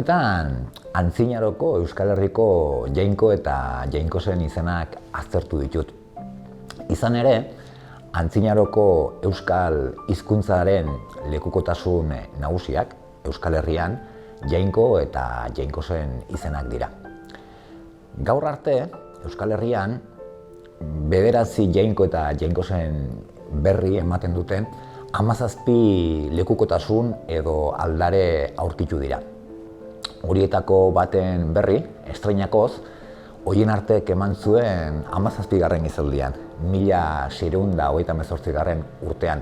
honetan, Antzinaroko Euskal Herriko Jainko eta Jainkosen izenak aztertu ditut. Izan ere, Antzinaroko Euskal hizkuntzaren lekukotasun nagusiak Euskal Herrian Jainko eta Jainkosen izenak dira. Gaur arte, Euskal Herrian, 9 Jainko eta Jainkosen berri ematen duten 17 lekukotasun edo aldare aurkitu dira. Horietako baten berri, estreinakoz, horien artek eman zuen 17. izaldian, 1628. urtean.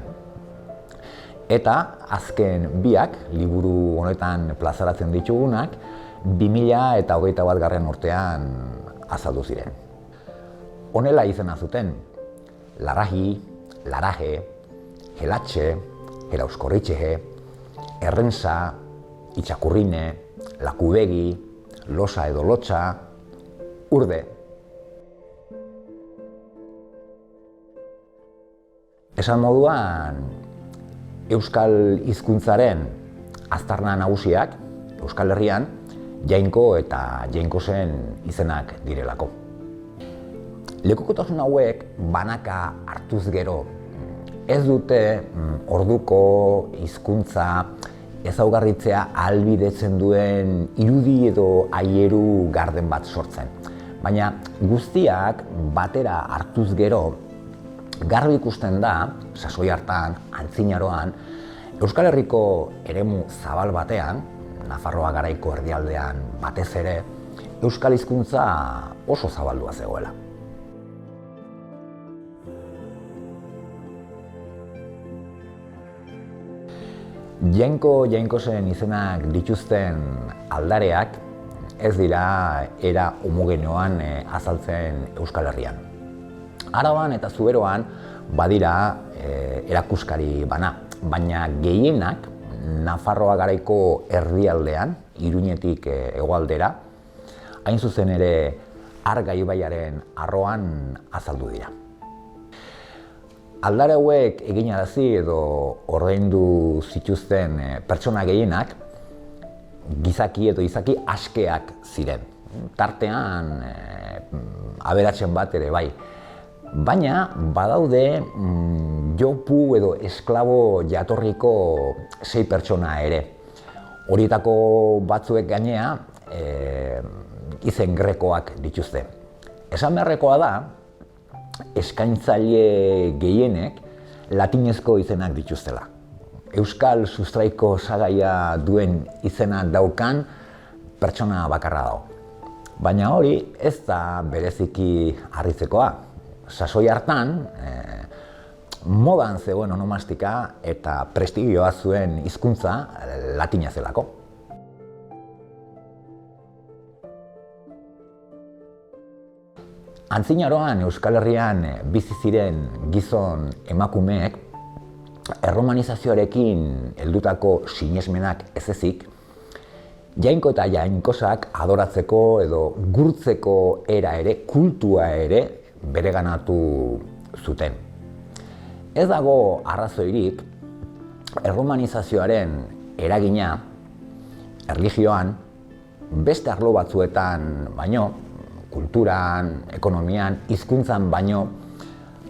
Eta azken biak, liburu honetan plazaratzen ditugunak, 2021. urtean azaldu ziren. Honela izena zuten, Larraji, Laraje, Helatxe, Helauskorritxeje, Errensa, Itxakurrine, Lakubegi, Losa edo Lotxa, Urde. Esan moduan, Euskal hizkuntzaren aztarna nagusiak Euskal Herrian Jainko eta Jainkosen izenak direlako. Lekukotasun hauek banaka hartuz gero ez dute orduko hizkuntza ezaugarritzea ahalbidetzen duen irudi edo aieru garden bat sortzen. Baina guztiak batera hartuz gero garbi ikusten da, sasoi hartan, Antzinaroan, Euskal Herriko eremu zabal batean, Nafarroa garaiko erdialdean batez ere, Euskal hizkuntza oso zabaldua zegoela. Jainko-Jainkosen izenak dituzten aldareak ez dira era homogeneoan azaltzen Euskal Herrian. Araban eta Zuberoan badira erakuskari bana, baina gehienak Nafarroa garaiko erdialdean, Iruñetik hegoaldera, hain zuzen ere Arga ibaiaren arroan azaldu dira. Aldare hauek eginarazi edo ordaindu zituzten pertsona gehienak gizaki edo izaki askeak ziren. Tartean aberatsen bat ere bai. Baina badaude jopu edo esklabo jatorriko 6 pertsona ere. Horietako batzuek gainea izen grekoak dituzte. Esan beharrekoa da, eskaintzaile gehienek latinezko izenak dituztela. Euskal sustraiko osagaia duen izena daukan pertsona bakarra dago. Baina hori ez da bereziki harritzekoa. Sasoi hartan, modan zegoen onomastika eta prestigioa zuen hizkuntza latina zelako. Antzinaroan Euskal Herrian bizi ziren gizon emakumeek erromanizazioarekin heldutako sinesmenak ez ezik, Jainko eta Jainkosak adoratzeko edo gurtzeko era ere, kultua ere bereganatu zuten. Ez dago arrazoirik erromanizazioaren eragina erlijioan beste arlo batzuetan baino, kulturan, ekonomian, hizkuntzan baino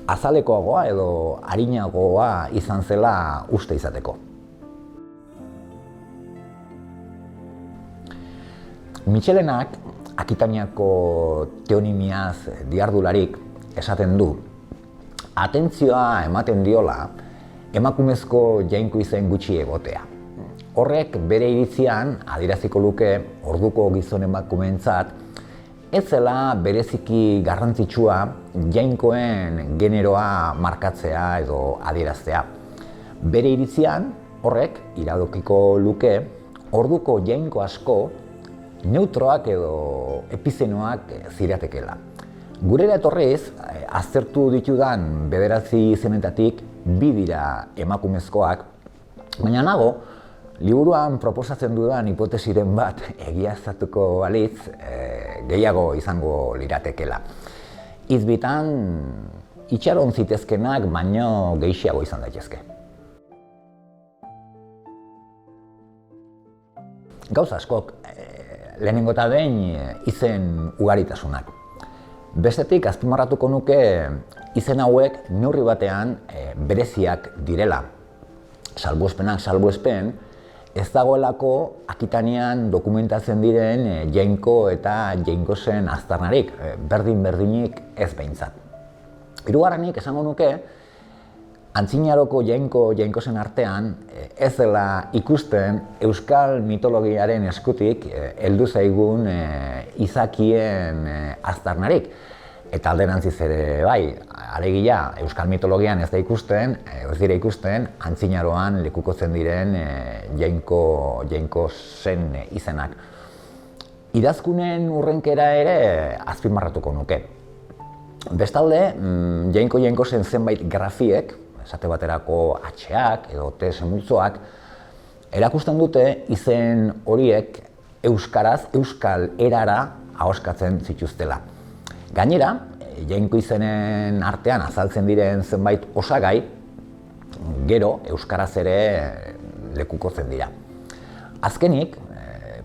azalekoagoa edo arinagoa izan zela uste izateko. Mitxelenak, Akitaniako teonimiaz diardularik, esaten du, atentzioa ematen diola emakumezko jainko izen gutxi egotea. Horrek bere iritzian adieraziko luke orduko gizon emakumeentzat ez zela bereziki garrantzitsua jainkoen generoa markatzea edo adieraztea. Bere iritzian horrek iradokiko luke orduko jainko asko neutroak edo epizenoak ziratekela. Gurera etorriz, aztertu ditudan 9 izenetatik 2 dira emakumezkoak, baina nago, liburuan proposatzen dudan hipotesiren bat egiaztatuko balitz gehiago izango liratekela. Hitz-bitan itxaron zitezkenak baino gehiago izan daitezke. Gauza askok, lehenengo eta behin izen ugaritasunak. Bestetik azpimarratuko nuke izen hauek neurri batean bereziak direla. Salbuespenak salbuespen, ez dagoelako Akitanian dokumentatzen diren Jainko eta Jainkosen aztarnarik, berdin-berdinik ez behintzat. Hirugarrenik esango nuke, Antzinaroko Jainkosen artean ez dela ikusten euskal mitologiaren eskutik heldu zaigun izakien aztarnarik. Eta alderantziz ere bai, alegia euskal mitologian ez dira ikusten antzinaroan lekukotzen diren Jainkosen izenak. Idazkunen urrenkera ere azpimarratuko nuke. Bestalde, Jainkosen zenbait grafiek, esate baterako H-ak edo T multzoak, erakusten dute izen horiek euskaraz, euskal erara ahoskatzen zituztela. Gainera, Jainko izenen artean azaltzen diren zenbait osagai, gero euskaraz ere lekukotzen dira. Azkenik,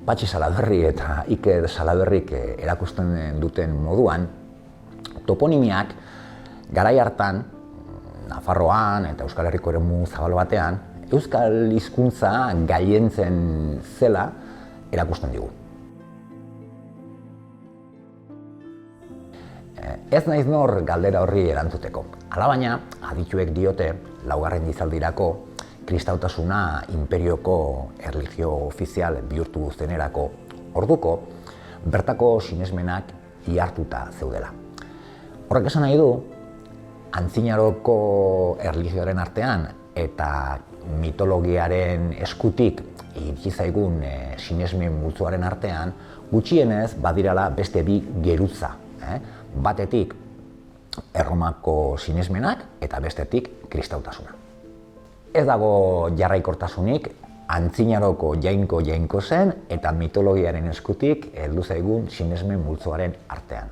Patxi Salaberri eta Iker Salaberrik erakusten duten moduan, toponimiak garai hartan, Nafarroan eta Euskal Herriko eremu zabal batean, euskal hizkuntza gailentzen zela erakusten digu. Ez naiz nor galdera horri erantzuteko. Alabaina, adituek diote, laugarren gizaldirako, kristautasuna inperioko erlijio ofizial bihurtu zenerako orduko, bertako sinesmenak ihartuta zeudela. Horrek esan nahi du, Antzinaroko erlijioaren artean eta mitologiaren eskutik iritsi zaigun sinesmen multzoaren artean gutxienez badirala beste bi geruza. Batetik Erromako sinesmenak eta bestetik kristautasuna. Ez dago jarraikortasunik Antzinaroko Jainkosen eta mitologiaren eskutik heldu zaigun sinesmen multzoaren artean.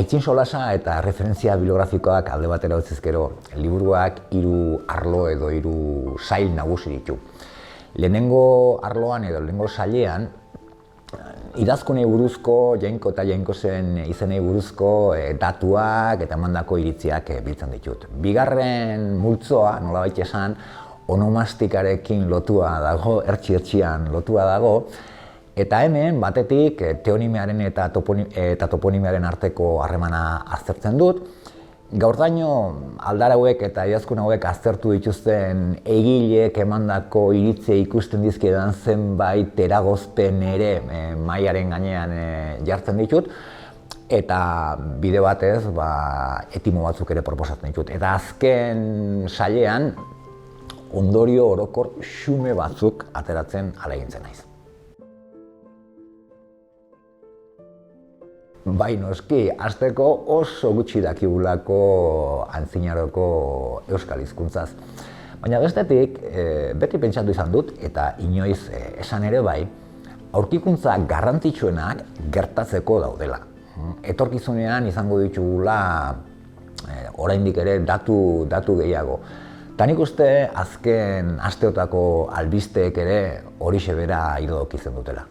Aitzin solasa eta referentzia bibliografikoak alde batera utziz gero, liburuak 3 arlo edo 3 sail nagusi ditu. Lehenengo arloan edo lehenengo sailean, idazkunei buruzko, Jainko eta Jainkosen izenei buruzko datuak eta emandako iritziak biltzen ditut. Bigarren multzoa, nolabait esan, onomastikarekin lotua dago, ertzi-ertzian lotua dago, eta hemen, batetik, teonimiaren eta toponimiaren arteko harremana aztertzen dut. Gaurdaino, aldar hauek eta idazkun hauek aztertu dituzten egileek emandako iritzia ikusten dizkiedan zenbait eragozpen ere mahaiaren gainean jartzen ditut, eta bide batez etimo batzuk ere proposatzen ditut. Eta azken sailean, ondorio orokor xume batzuk ateratzen ahalegintzen naiz. Bai noski, hasteko oso gutxi dakigulako antzinaroko euskal hizkuntzaz. Baina bestetik, beti pentsatu izan dut, eta inoiz esan ere bai, aurkikuntza garrantzitsuenak gertatzeko daudela. Etorkizunean izango ditugula oraindik ere datu gehiago. Ta nik uste azken asteotako albisteek ere horixe bera iradokitzen dutela.